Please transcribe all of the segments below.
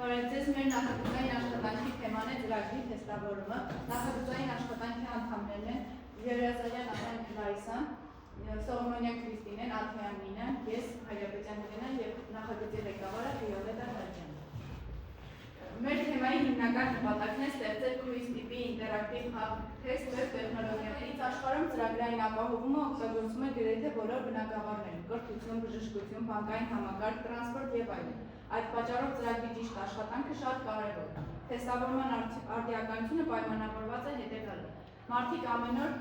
Բարեձեզ մեր նախագծային աշխատանքի թեման է ծրագրի թեստավորումը։ Նախագծային աշխատանքի անդամներն են Եղիազարյան Աղան Լարիսան, Սողոմոնյան Քրիստինեն, Աթեյան Նինը, ես Հայրապետյան Ուլենան և նախագծի ղեկավարը Վիոլետա Հաջյանը։ Մեր թեմայի հիմնական նպատակն է ստեղծել կրուիզ տիպի ինտերակտիվ խաղ թեստ վեբ տեխնոլոգիաներից աշխարհում ծրագրային ապահովումը օգտագործում է գրեթե բոլոր բնակավարներում՝ կրթություն, բժշկություն, բանկային համակարգ, տրանսպորտ և այլն։ Այդ պատճառով ծրագրի ճիշտ աշխատանքը շատ կարևոր է։ Թեստավորման արդիականությունը պայմանավորված է հետևյալով. Մարդիկ ամեն օր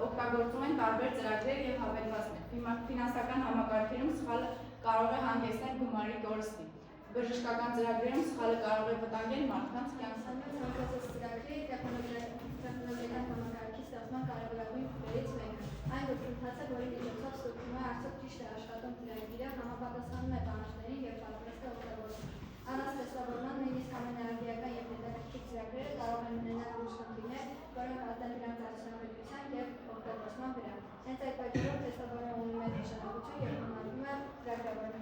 օգտագործում են տարբեր ծրագրեր և հավելվածներ։ Ֆինանսական համակարգերում սխալը կարող է հանգեցնել գումարի կորստի։ Բժշկական ծրագրերում սխալը կարող է վտանգել մարդկանց կյանքը։ Ցանկացած ծրագրի տեխնոլոգիական համակարգի ստեղծման կարևորագույն փուլերից մեկը։ Այն գործընթացը, որի միջոցով ստուգվում է արդյոք ճիշտ է աշխատում ծրագիրը, համապատասխանում է պահանջներին և պատրաստ է օգտագործվում։ Առանց թեստավորման նույնիսկ ամենաարդիական և հետաքրքիր ծրագրերը կարող են ունենալ լուրջ խնդիրներ, որոնք ազդեն դրանց արդյունավետության և օգտագործման վրա։ Հենց այդ պատճառով թեստավորումը ունի մեծ նշանակություն և համարվում է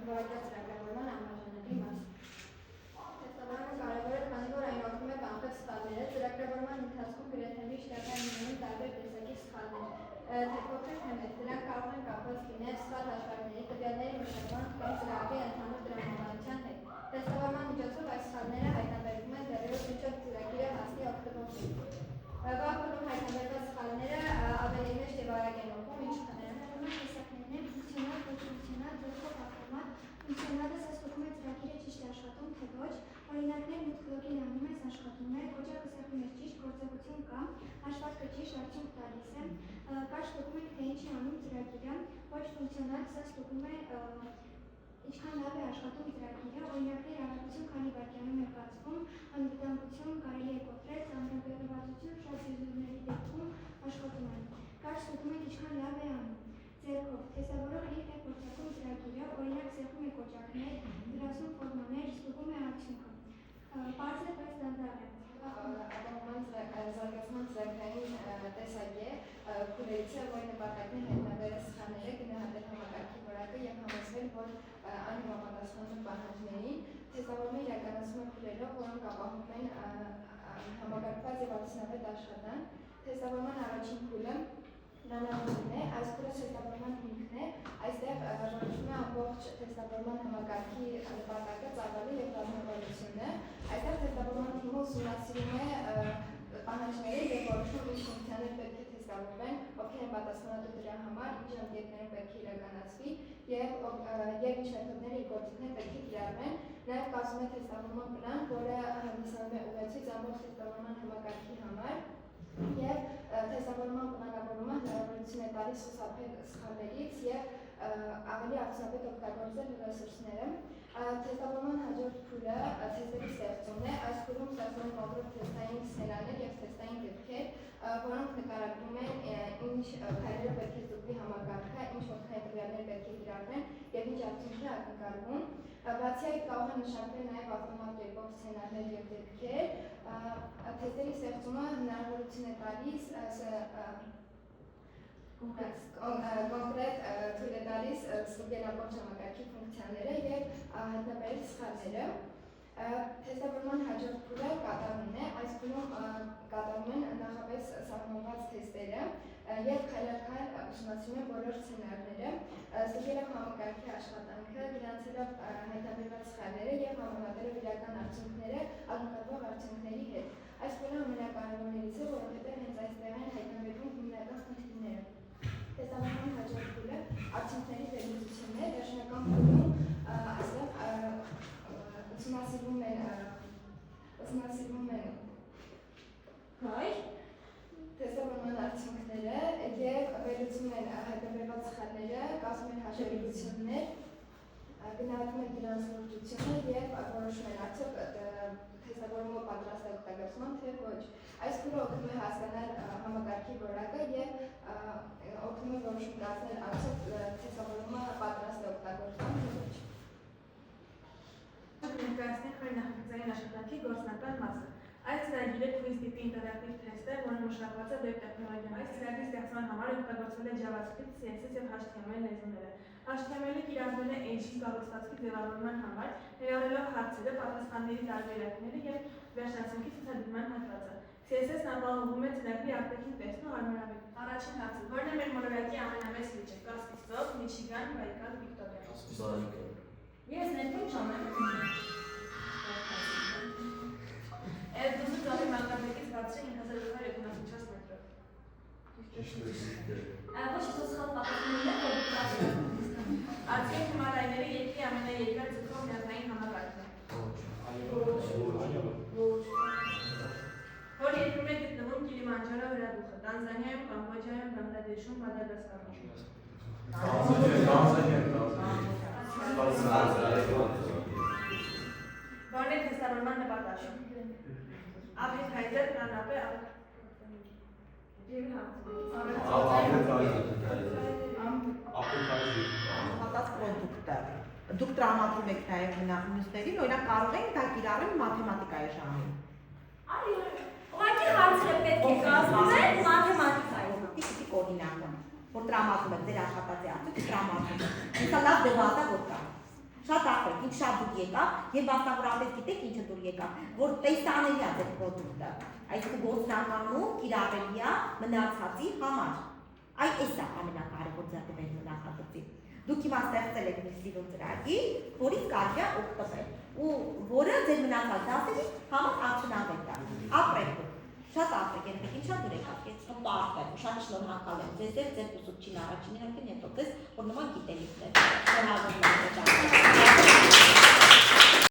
որակյալ ծրագրավորման անբաժանելի մաս։ Թեստավորումը կարևոր է, քանի որ այն օգնում է կանխել սխալները։ Ծրագրավորման ընթացքում գրեթե միշտ տեղի են ունենում տարբեր տեսակի սխալներ, թե փոքր թե մեծ, դրանք կարող են կապված լինել սխալ հաշվարկների, տվյալների մշակման կամ ծրագրի ընդհանուր տրամաբանության հետ։ Թեստավորման միջոցով այս սխալները հայտնաբերվում են դեռևս մինչև ծրագիրը հասնի օգտագործին։ Վաղ փուլում հայտնաբերված սխալները ավելի մեծ և արագ են օգնում, ինչքան տեսակներն են ֆունկցիոնալ, ոչ ֆունկցիոնալ, ձեռքով ավտոմատ, ֆունկցիոնալը ստուգում է ծրագիրը ճիշտ է աշխատում, թե ոչ, օրինակներ մուտքլոգին անում ես աշխատում է, կոճակը սեղմում ես ճիշտ, գործողություն կա, հաշվարկը ճիշտ, արդյունք տալիս է, կար ստուգում ենք, թե ինչ է անում ծրագիրը, ոչ ֆունկցիոնալ, սա ստուգում է ինչքան լավ է աշխատում ծրագիրը, օրինակներ առատություն քանի վայրկյանում է բացվում, անվտանգություն կարելի է կոտրել, ծանրաբեռնվածություն շատ զիզուրների դեպքում աշխատում են, կար ստուգում ենք ինչքան լավ է անում, ձեռքով, թեստավորողը ինքն է փորձարկում ծրագիրը, օրինակ սեղմում է կոճակներ, դրացնում ֆորմաներ, ստուգում է արդյունքը, պարզ է, բայց դանդաղ է։ Ապահովման զարգացման ծրագրային տեսակ է, փուլերից է, որի նպատակն է հայտնաբերել սխալները, գնահատել համակարգի որակը և համոզվել, որ այն համապատասխանում պահանջներին։ Թեստավորումը իրականացվում է փուլերով, որոնք ապահովում են համակարգված և արդյունավետ աշխատանք։ Թեստավորման առաջին փուլը լանավորումն է, այս փուլը թեստավորման հիմքն է, այստեղ որոշվում է ամբողջ թեստավորման համակարգի նպատակը, ծավալը և ռազմավարությունը։ Այստեղ թեստավորման թիմը ուսումնասիրում է պահանջները և որոշում ինչ ֆունկցիաներ պետք է թեստավորվեն, ովքեր են պատասխանատու դրա համար, ինչ ժամկետներում պետք է իրականացվի և ինչ մեթոդներ և գործիքներ պետք է կիրառվեն։ Նաև կազմում է թեստավորման պլան, որը հանդիսանում է ուղեցույց ամբողջ թեստավորման համակարգի համար և թեստավորման պլանավորումը հնարավորություն է տալիս խուսափել սխալներից և ավելի արդյունավետ օգտագործել ռեսուրսները։ Թեստավորման հաջորդ փուլը թեստերի ստեղծումն է, այս փուլում ստեղծվում են կոնկրետ թեստային սցենարներ և թեստային դեպքեր, որոնք նկարագրում են ինչ քայլերը պետք է ստուգվի համակարգը, ինչ ոտքային տվյալներ պետք է կիրառվեն և ինչ արդյունքի է ակնկալվում։ Բացի այդ կարող են մշակվել նաև ավտոմատ կերպով սցենարներ և դեպքեր։ Թեստերի ստեղծումը հնարավորություն է տալիս կոնկրետ թույլ է տալիս ստուգել ամբողջ համակարգի ֆունկցիաները և հայտնաբերել սխալները։ Թեստավորման հաջորդ փուլը կատարումն է, այս փուլում կատարում են նախապես սահմանված թեստերը և քայլարքայլ ուսումնասիրում են բոլոր սցենարները, ստուգելով համակարգի աշխատանքը, գրանցելով հայտնաբերված սխալները և համեմատելով իրական արդյունքները ակնկալվող արդյունքների հետ։ Այս փուլը ամենակարևորներից է, որովհետև հենց այստեղ են հայտնաբերվում հիմնական խնդիրները։ Թեստավորման հաջորդ փուլը արդյունքների վերլուծությունն է, վերջնական փուլում այստեղ ուսումնասիրվում են թեստավորման արդյունքները և վերլուծում են հայտնաբերված սխալները, կազմում են հաշվետվություններ, գնահատում են դրանց լրջությունը և որոշում են արդյոք թեստավորումը պատրաստ է օգտագործման, թե ոչ։ Այս փուլը օգնում է հասկանալ համակարգի որակը և օգնում է որոշում կայացնել արդյոք թեստավորումը պատրաստ է օգտագործման, թե ոչ։ Ներկայացնենք մեր նախագծային աշխատանքի գործնական մասը։ Այս ծրագիրը կրուիզ տիպի ինտերակտիվ թեստ է, որը մշակված է վեբ տեխնոլոգիայով։ Այս ծրագրի ստեղծման համար օգտագործվել է JavaScript, CSS և HTML լեզուները։ HTML-ը կիրառվել է engine կառուցվածքի ձևավորման համար, ներառելով հարցերը, պատասխանների տարբերակները և վերջնացնքի ցուցադրման հատվածը։ CSS-ն ապահովում է ծրագրի արտաքին տեսքն ու հարմարավետությունը։ Առաջին հարցը. որն է մեր մոլորակի ամենամեծ լիճը՝ Կասպիցով, Միչիգան, Բայկալ, Վիկտորիա։ Ես ներքույն չանեմ։ Էրդուզի ծովի մակարդակից բարձր 5774 մետրով։ Ոչ սոսխալ պատասխաններ կոդիկացիա։ Արցախի Հիմալայների երկրի ամենաերկար ձգող միաձնային համակարգն է։ Որ երկրում է գտնվում Կիլիմանջարո հրաբուխը՝ Տանզանիայում, Կամբոջայում, Բանգլադեշում, Մադագասկարում։ Որն է թեստավորման նպատակը։ Աբրիթայզեր, Կանապե, Հատած պրոդուկտը։ Դուք տրամադրում եք նաև մյուսներին, օրինակ կարող ենք դա կիրառել մաթեմատիկայի ժամին։ Ուղղակի հարցերը պետք է կազմել մաթեմատիկայով։ Իսկ օրինակը, որ տրամադրում եք ձեր աշխատածի արդյունքը տրամադրում եք։ Հեսա լավ դեպատա որ կա։ Շատ ախորդ, ինք շատ դուր եկավ և վաստավորապես գիտեք ինչը դուր եկավ, որ տեսանելի է ձեր պրոդուկտը, այսինքն գործնականում կիրառելի է մնացածի համար։ Այ էս է ամենակարևոր ձեռքբերումը նախագծի։ Դուք հիմա ստեղծել եք մի սիրուն ծրագիր, որից կարելի է օգտվել ու որը ձեր մնացած դասերի համար արդյունավետ է։ Ապրեք դուք, շատ ապրեք, երբեք ինչա դուր եկավ, ես պարտեմ, շատ շնորհակալ եմ ձեզ և ձեր ուսուցչին առաջին հերթին հետո ձեզ, որ նման գիտելիքներ։ Շնորհակալ եմ։